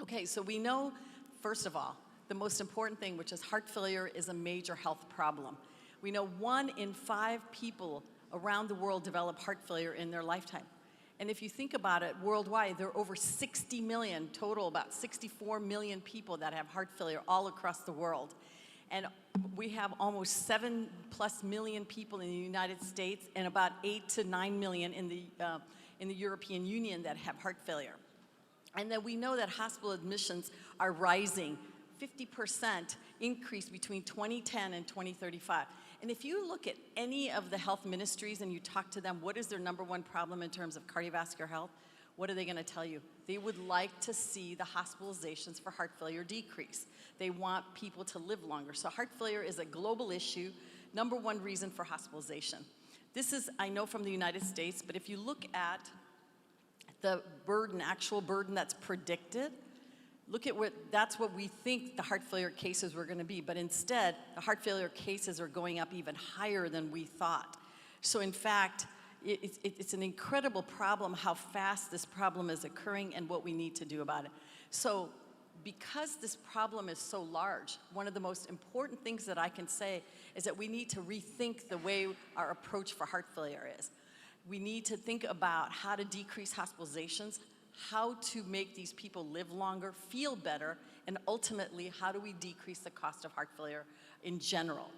Okay, so we know, first of all, the most important thing, which is heart failure is a major health problem. We know 1 in 5 people around the world develop heart failure in their lifetime. And if you think about it, worldwide, there are over 60 million total, about 64 million people that have heart failure all across the world. And we have almost 7+ million people in the United States and about 8 to 9 million in the European Union that have heart failure. And then we know that hospital admissions are rising, 50% increase between 2010 and 2035. And if you look at any of the health ministries and you talk to them, what is their #1 problem in terms of cardiovascular health? What are they going to tell you? They would like to see the hospitalizations for heart failure decrease. They want people to live longer. So heart failure is a global issue, #1 reason for hospitalization. This is, I know, from the United States, but if you look at the burden, actual burden that's predicted, look at that's what we think the heart failure cases were going to be, but instead, the heart failure cases are going up even higher than we thought. So in fact, it's an incredible problem how fast this problem is occurring and what we need to do about it. So because this problem is so large, one of the most important things that I can say is that we need to rethink the way our approach for heart failure is. We need to think about how to decrease hospitalizations, how to make these people live longer, feel better, and ultimately, how do we decrease the cost of heart failure in general?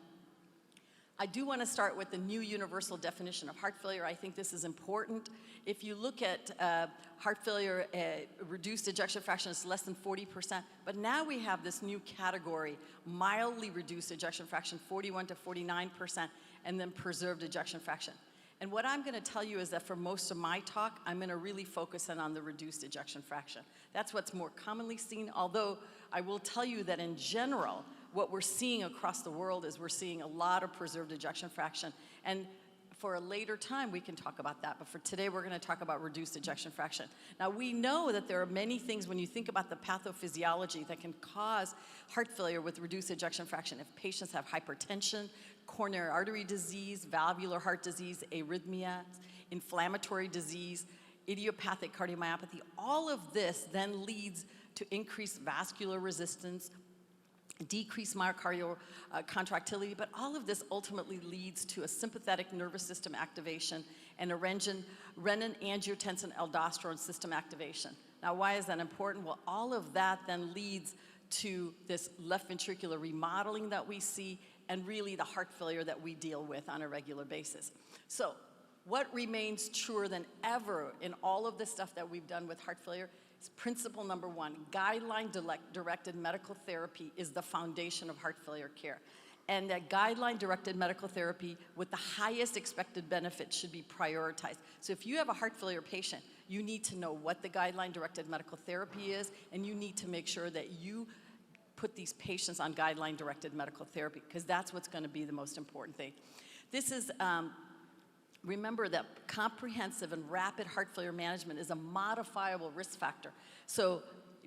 I do want to start with the new universal definition of heart failure. I think this is important. If you look at heart failure, reduced ejection fraction is less than 40%, but now we have this new category, mildly reduced ejection fraction, 41 to 49%, and then preserved ejection fraction. And what I'm going to tell you is that for most of my talk, I'm going to really focus in on the reduced ejection fraction. That's what's more commonly seen, although I will tell you that in general, what we're seeing across the world is we're seeing a lot of preserved ejection fraction. And for a later time, we can talk about that. But for today, we're going to talk about reduced ejection fraction. Now, we know that there are many things when you think about the pathophysiology that can cause heart failure with reduced ejection fraction. If patients have hypertension, coronary artery disease, valvular heart disease, arrhythmia, inflammatory disease, idiopathic cardiomyopathy, all of this then leads to increased vascular resistance, decreased myocardial contractility, but all of this ultimately leads to a sympathetic nervous system activation and a renin-angiotensin-aldosterone system activation. Now, why is that important? Well, all of that then leads to this left ventricular remodeling that we see and really the heart failure that we deal with on a regular basis. So what remains truer than ever in all of the stuff that we've done with heart failure is principle #1, guideline-directed medical therapy is the foundation of heart failure care. And that guideline-directed medical therapy with the highest expected benefit should be prioritized. So if you have a heart failure patient, you need to know what the guideline-directed medical therapy is, and you need to make sure that you put these patients on guideline-directed medical therapy, because that's what's going to be the most important thing. This is, remember that comprehensive and rapid heart failure management is a modifiable risk factor. So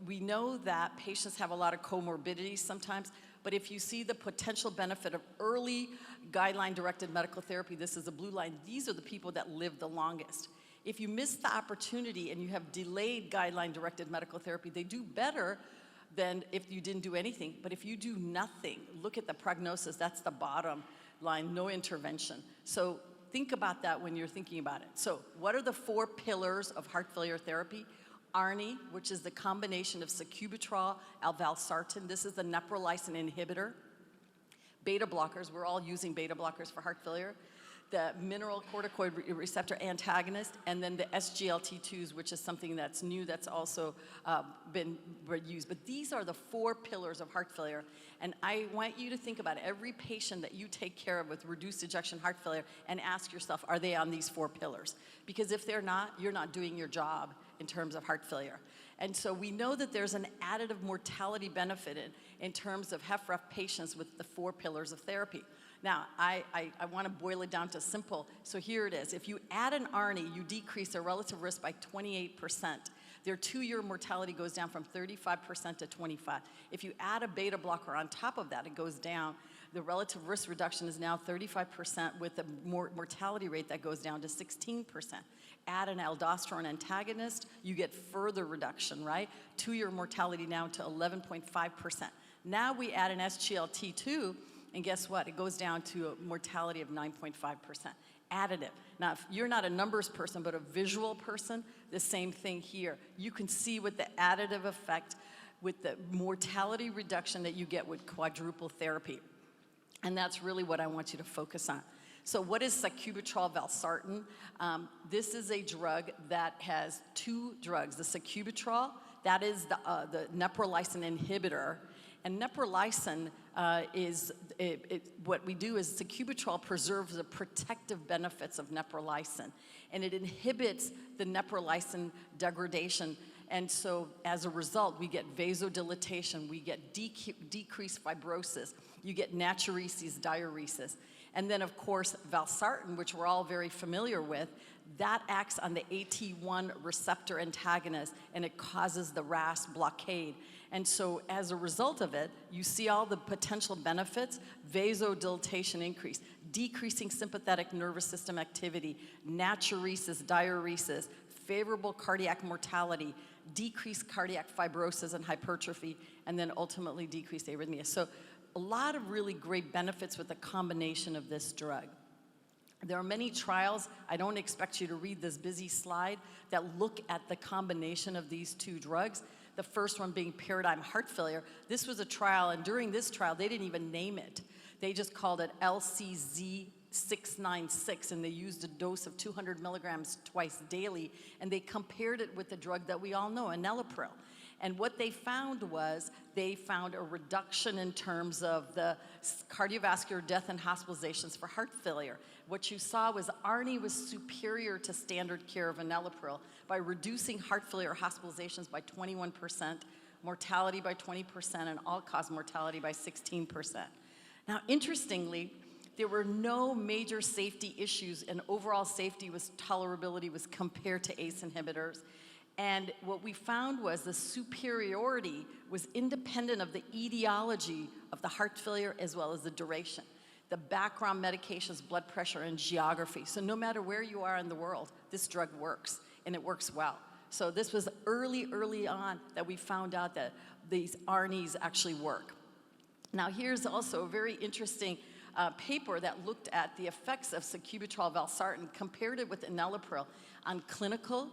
we know that patients have a lot of comorbidities sometimes, but if you see the potential benefit of early guideline-directed medical therapy, this is the blue line, these are the people that live the longest. If you miss the opportunity and you have delayed guideline-directed medical therapy, they do better than if you didn't do anything. But if you do nothing, look at the prognosis, that's the bottom line, no intervention. So think about that when you're thinking about it. So what are the 4 pillars of heart failure therapy? ARNI, which is the combination of Sacubitril-Valsartan. This is the neprilysin inhibitor. Beta blockers, we're all using beta blockers for heart failure. The mineral corticoid receptor antagonist, and then the SGLT2s, which is something that's new that's also been used. But these are the 4 pillars of heart failure. And I want you to think about every patient that you take care of with reduced ejection heart failure and ask yourself, are they on these 4 pillars? Because if they're not, you're not doing your job in terms of heart failure. And so we know that there's an additive mortality benefit in terms of HFrEF patients with the 4 pillars of therapy. Now, I want to boil it down to simple. So here it is. If you add an ARNI, you decrease their relative risk by 28%. Their 2-year mortality goes down from 35% to 25%. If you add a beta blocker on top of that, it goes down The relative risk reduction is now 35% with a mortality rate that goes down to 16%. Add an aldosterone antagonist, you get further reduction, right? 2-year mortality now to 11.5%. Now we add an SGLT2, and guess what? It goes down to a mortality of 9.5%. Additive. Now, if you're not a numbers person, but a visual person, the same thing here. You can see with the additive effect, with the mortality reduction that you get with quadruple therapy. And that's really what I want you to focus on. So what is Sacubitril-Valsartan? This is a drug that has 2 drugs. The sacubitril, that is the neprilysin inhibitor. And neprilysin what we do is sacubitril preserves the protective benefits of neprilysin. And it inhibits the neprilysin degradation. And so as a result, we get vasodilatation, we get decreased fibrosis, you get natriuresis, diuresis. And then of course, valsartan, which we're all very familiar with, that acts on the AT1 receptor antagonist and it causes the RAS blockade. And so as a result of it, you see all the potential benefits: vasodilatation increase, decreasing sympathetic nervous system activity, natriuresis, diuresis, favorable cardiac mortality, decreased cardiac fibrosis and hypertrophy, and then ultimately decreased arrhythmia. So a lot of really great benefits with the combination of this drug. There are many trials, I don't expect you to read this busy slide, that look at the combination of these 2 drugs. The first one being paradigm heart failure. This was a trial, and during this trial, they didn't even name it. They just called it LCZ696, and they used a dose of 200 milligrams twice daily, and they compared it with the drug that we all know, enalapril. And what they found was, they found a reduction in terms of the cardiovascular death and hospitalizations for heart failure. What you saw was ARNI was superior to standard care of enalapril by reducing heart failure hospitalizations by 21%, mortality by 20%, and all-cause mortality by 16%. Now, interestingly, there were no major safety issues, and overall tolerability was compared to ACE inhibitors. And what we found was the superiority was independent of the etiology of the heart failure as well as the duration, the background medications, blood pressure, and geography. So no matter where you are in the world, this drug works, and it works well. So this was early on that we found out that these ARNIs actually work. Now here's also a very interesting paper that looked at the effects of sacubitril-valsartan, compared it with enalapril on clinical,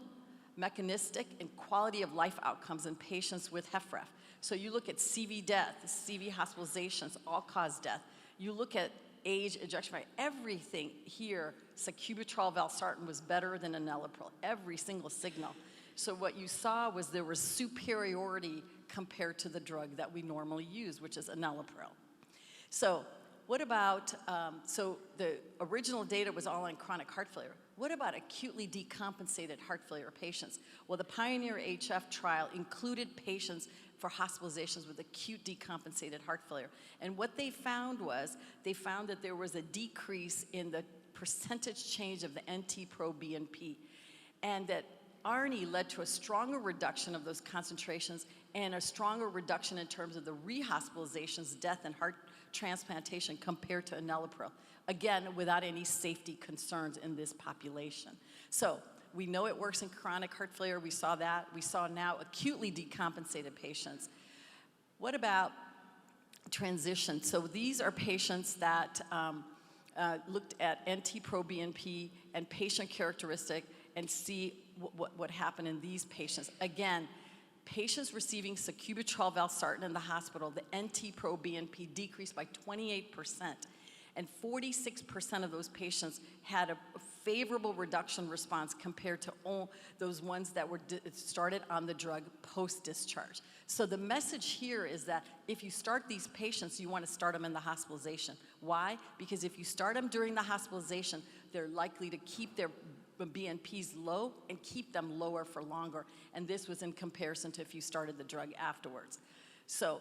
mechanistic, and quality of life outcomes in patients with HFrEF. So you look at CV death, CV hospitalizations, all-cause death. You look at age, ejection rate, everything here, sacubitril-valsartan was better than enalapril, every single signal. So what you saw was there was superiority compared to the drug that we normally use, which is enalapril. So what about, so the original data was all on chronic heart failure. What about acutely decompensated heart failure patients? Well, the PIONEER-HF trial included patients for hospitalizations with acute decompensated heart failure. And what they found was, they found that there was a decrease in the percentage change of the NT-proBNP, and that ARNI led to a stronger reduction of those concentrations and a stronger reduction in terms of the rehospitalizations, death, and heart transplantation compared to enalapril. Again, without any safety concerns in this population. So we know it works in chronic heart failure. We saw that. We saw now acutely decompensated patients. What about transition? So these are patients that looked at NT-proBNP and patient characteristic and see what happened in these patients. Again, patients receiving sacubitril-valsartan in the hospital, the NT-proBNP decreased by 28%. And 46% of those patients had a favorable reduction response compared to all those ones that were started on the drug post-discharge. So the message here is that if you start these patients, you want to start them in the hospitalization. Why? Because if you start them during the hospitalization, they're likely to keep their BNPs low and keep them lower for longer. And this was in comparison to if you started the drug afterwards. So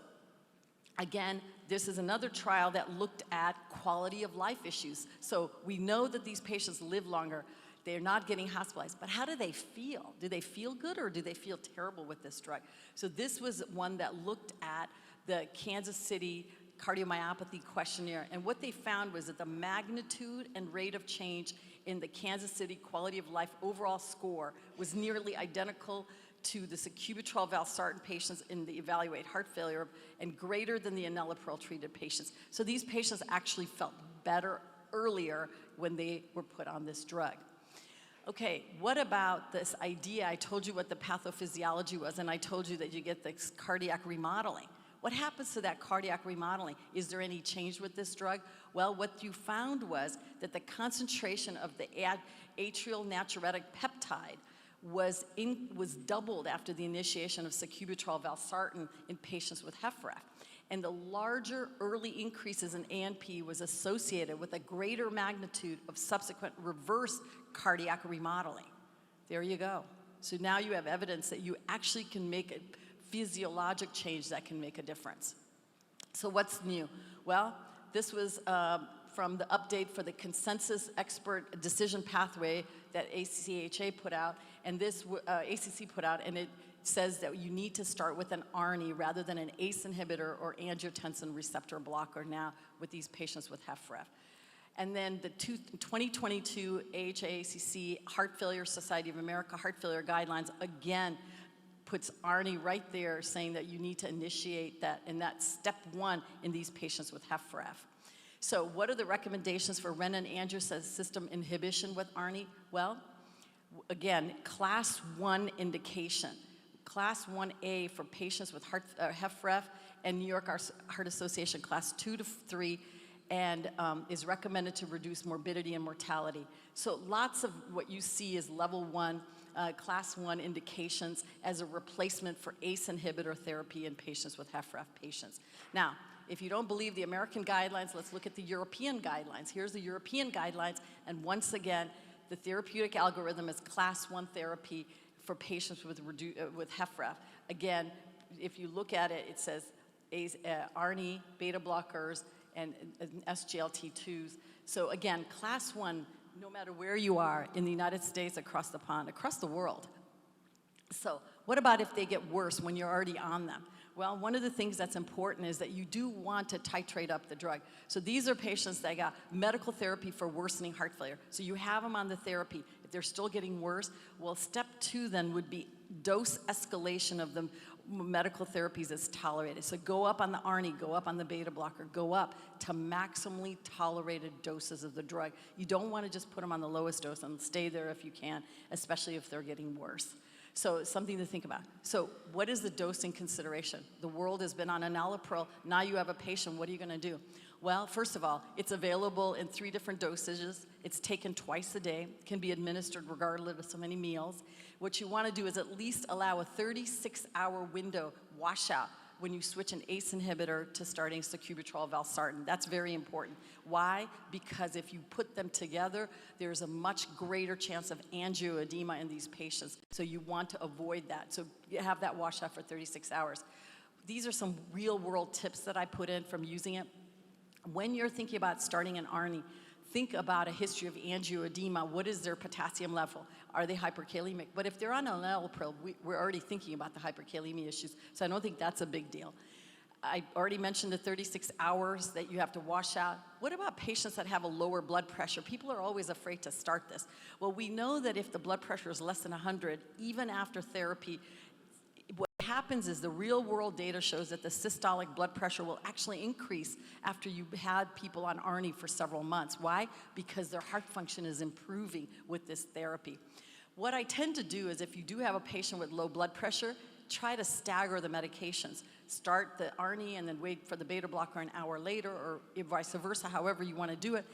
again, this is another trial that looked at quality of life issues. So we know that these patients live longer. They're not getting hospitalized. But how do they feel? Do they feel good or do they feel terrible with this drug? So this was one that looked at the Kansas City cardiomyopathy questionnaire. And what they found was that the magnitude and rate of change in the Kansas City quality of life overall score was nearly identical to the Sacubitril-Valsartan patients in the evaluate heart failure and greater than the enalapril treated patients. So these patients actually felt better earlier when they were put on this drug. Okay, what about this idea? I told you what the pathophysiology was, and I told you that you get this cardiac remodeling. What happens to that cardiac remodeling? Is there any change with this drug? Well, what you found was that the concentration of the atrial natriuretic peptide was doubled after the initiation of sacubitril-valsartan in patients with HFrEF. And the larger early increases in ANP was associated with a greater magnitude of subsequent reverse cardiac remodeling. There you go. So now you have evidence that you actually can make a physiologic change that can make a difference. So what's new? Well, this was from the update for the consensus expert decision pathway that ACHA put out, and this ACC put out, and it says that you need to start with an ARNI rather than an ACE inhibitor or angiotensin receptor blocker now with these patients with HFrEF. And then the 2022 AHA-ACC Heart Failure Society of America Heart Failure Guidelines again puts ARNI right there saying that you need to initiate that, and that's step one in these patients with HFrEF. So what are the recommendations for renin-angiotensin system inhibition with ARNI? Well, again, class 1 indication. Class 1A for patients with HFrEF and New York Heart Association class 2 to 3 and is recommended to reduce morbidity and mortality. So lots of what you see is level 1, class 1 indications as a replacement for ACE inhibitor therapy in patients with HFrEF patients. Now, if you don't believe the American guidelines, let's look at the European guidelines. Here's the European guidelines, and once again, the therapeutic algorithm is class 1 therapy for patients with HFrEF. Again, if you look at it, it says ARNI, beta blockers, and SGLT2s. So again, class 1, no matter where you are in the United States, across the pond, across the world. So what about if they get worse when you're already on them? Well, one of the things that's important is that you do want to titrate up the drug. So these are patients that got medical therapy for worsening heart failure. So you have them on the therapy. If they're still getting worse, well, step 2 then would be dose escalation of the medical therapies as tolerated. So go up on the ARNI, go up on the beta blocker, go up to maximally tolerated doses of the drug. You don't want to just put them on the lowest dose and stay there if you can, especially if they're getting worse. So it's something to think about. So what is the dosing consideration? The world has been on enalapril. Now you have a patient. What are you going to do? Well, first of all, it's available in 3 different dosages. It's taken twice a day. It can be administered regardless of so many meals. What you want to do is at least allow a 36-hour window washout when you switch an ACE inhibitor to starting sacubitril-valsartan. That's very important. Why? Because if you put them together, there's a much greater chance of angioedema in these patients. So you want to avoid that. So you have that washout for 36 hours. These are some real-world tips that I put in from using it. When you're thinking about starting an ARNI, think about a history of angioedema. What is their potassium level? Are they hyperkalemic? But if they're on enalapril, we're already thinking about the hyperkalemia issues, so I don't think that's a big deal. I already mentioned the 36 hours that you have to wash out. What about patients that have a lower blood pressure? People are always afraid to start this. Well, we know that if the blood pressure is less than 100, even after therapy, what happens is the real world data shows that the systolic blood pressure will actually increase after you've had people on ARNI for several months. Why? Because their heart function is improving with this therapy. What I tend to do is if you do have a patient with low blood pressure, try to stagger the medications. Start the ARNI and then wait for the beta blocker an hour later, or vice versa, however you want to do it.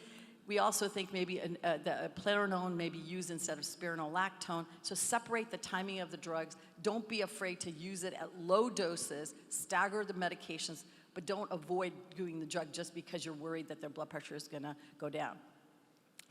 We also think maybe the eplerenone may be used instead of spironolactone. So separate the timing of the drugs. Don't be afraid to use it at low doses. Stagger the medications, but don't avoid doing the drug just because you're worried that their blood pressure is going to go down.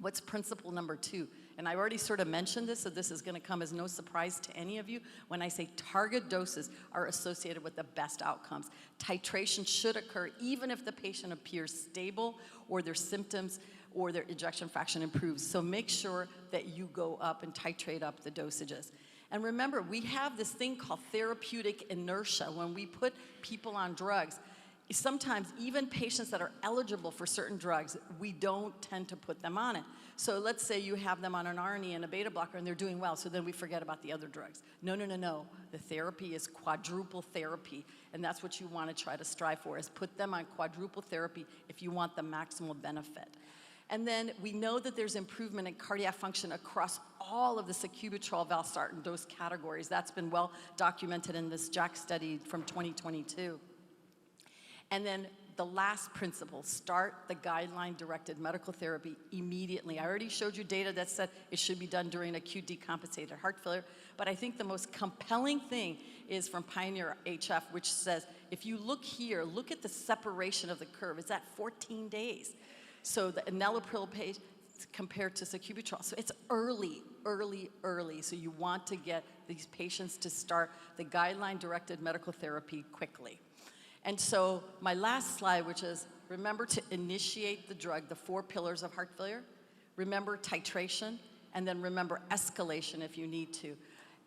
What's principle number 2? And I already sort of mentioned this, so this is going to come as no surprise to any of you. When I say target doses are associated with the best outcomes, titration should occur even if the patient appears stable or their symptoms or their ejection fraction improves. So make sure that you go up and titrate up the dosages. And remember, we have this thing called therapeutic inertia. When we put people on drugs, sometimes even patients that are eligible for certain drugs, we don't tend to put them on it. So let's say you have them on an ARNI and a beta blocker and they're doing well, so then we forget about the other drugs. No, no, no, no. The therapy is quadruple therapy, and that's what you want to try to strive for, is put them on quadruple therapy if you want the maximal benefit. And then we know that there's improvement in cardiac function across all of the Sacubitril-Valsartan dose categories. That's been well documented in this JACC study from 2022. And then the last principle, start the guideline-directed medical therapy immediately. I already showed you data that said it should be done during acute decompensated heart failure, but I think the most compelling thing is from Pioneer HF, which says, if you look here, look at the separation of the curve. It's at 14 days. So the enalapril page compared to sacubitril. So it's early, early, early. So you want to get these patients to start the guideline-directed medical therapy quickly. And so my last slide, which is remember to initiate the drug, the 4 pillars of heart failure, remember titration, and then remember escalation if you need to.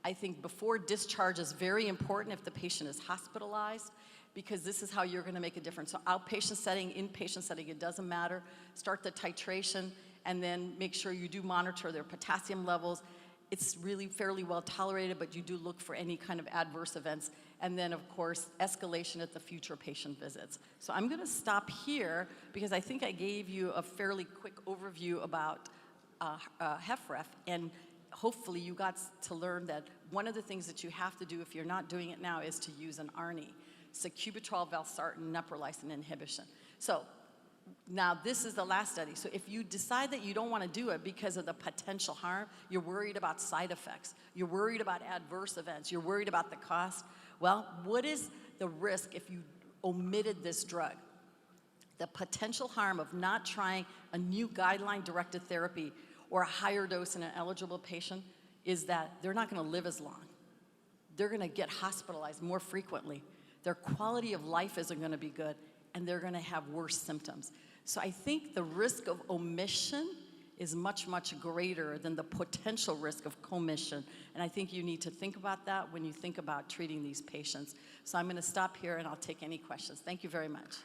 I think before discharge is very important if the patient is hospitalized, because this is how you're going to make a difference. So outpatient setting, inpatient setting, it doesn't matter. Start the titration, and then make sure you do monitor their potassium levels. It's really fairly well tolerated, but you do look for any kind of adverse events. And then, of course, escalation at the future patient visits. So I'm going to stop here because I think I gave you a fairly quick overview about HFrEF, and hopefully you got to learn that one of the things that you have to do if you're not doing it now is to use an ARNI, Sacubitril-Valsartan neprilysin inhibition. So now this is the last study. So if you decide that you don't want to do it because of the potential harm, you're worried about side effects, you're worried about adverse events, you're worried about the cost, well, what is the risk if you omitted this drug? The potential harm of not trying a new guideline-directed therapy or a higher dose in an eligible patient is that they're not going to live as long. They're going to get hospitalized more frequently. Their quality of life isn't going to be good, and they're going to have worse symptoms. So I think the risk of omission is much, much greater than the potential risk of commission. And I think you need to think about that when you think about treating these patients. So I'm going to stop here, and I'll take any questions. Thank you very much.